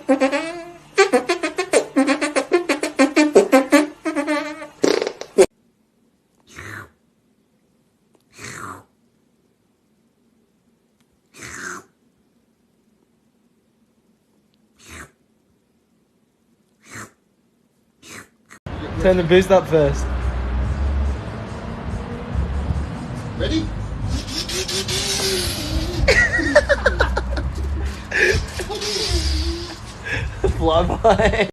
Turn the boost up first. Ready? Fly by.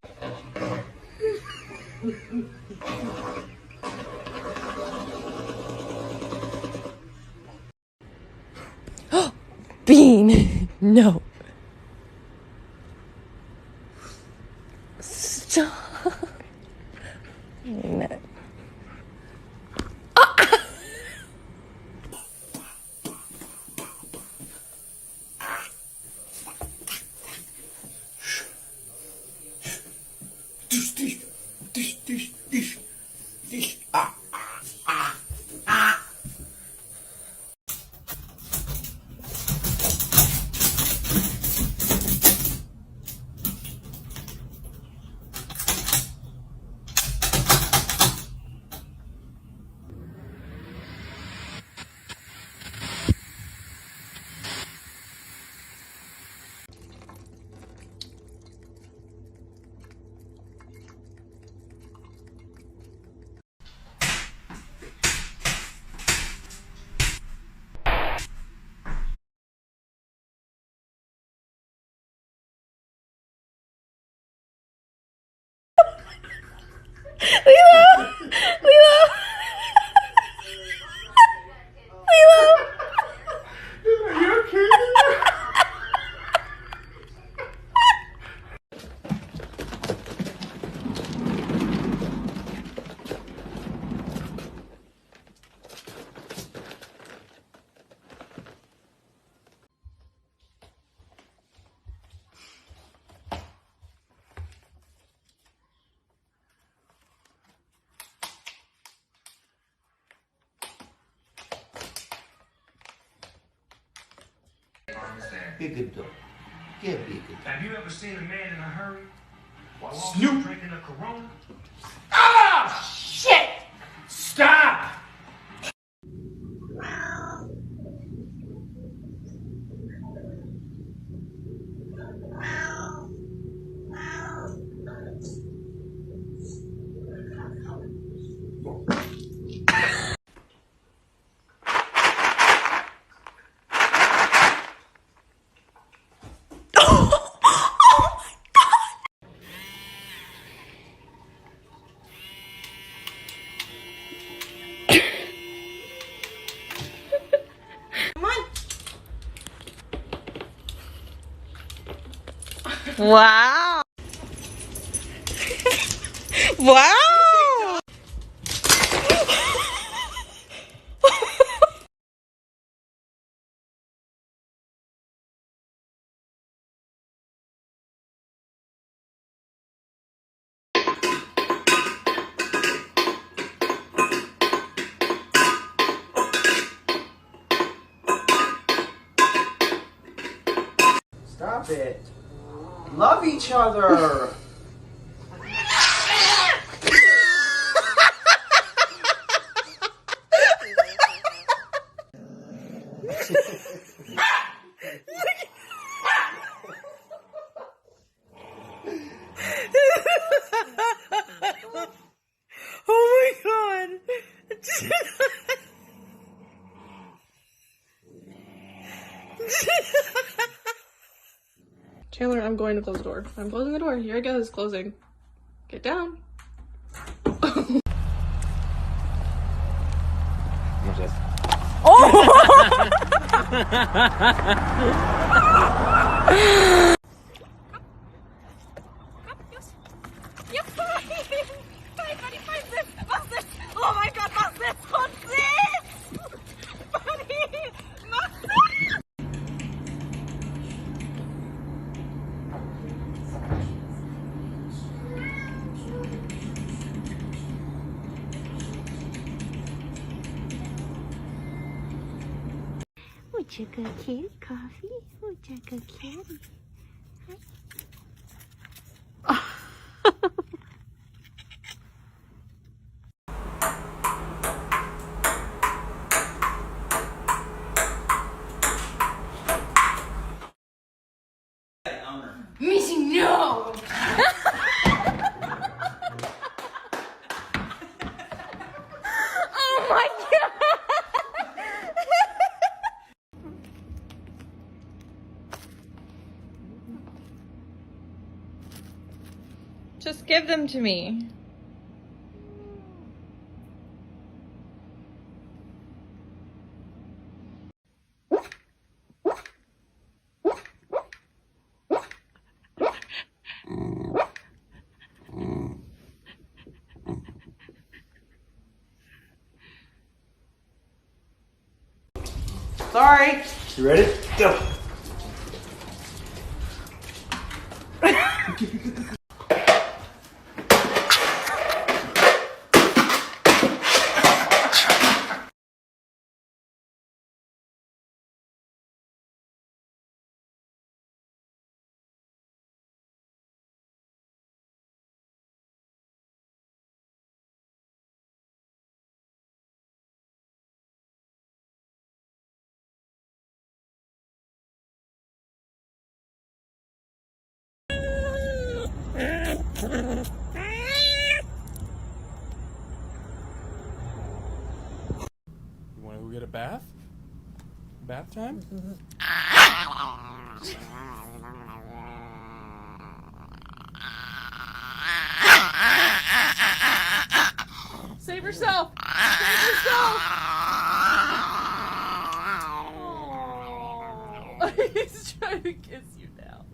Bean. No. Stop. No. Be good dog. Yeah, be good dog. Have you ever seen a man in a hurry while also Snoop. drinking a Corona? Ah! Shit! Stop! Wow. Wow. Stop it. Love each other. Oh my god. Chandler, I'm going to close the door. I'm closing the door. Here it goes, closing. Get down. Oh my god, mach das! Was ist? Buddy, mach das! Would you go kitty coffee? Would you go kitty? Missy, no! Oh my god! Just give them to me. Sorry. You ready? Go. You want to go get a bath? Bath time? Save yourself! Save yourself! Oh. He's trying to kiss you now.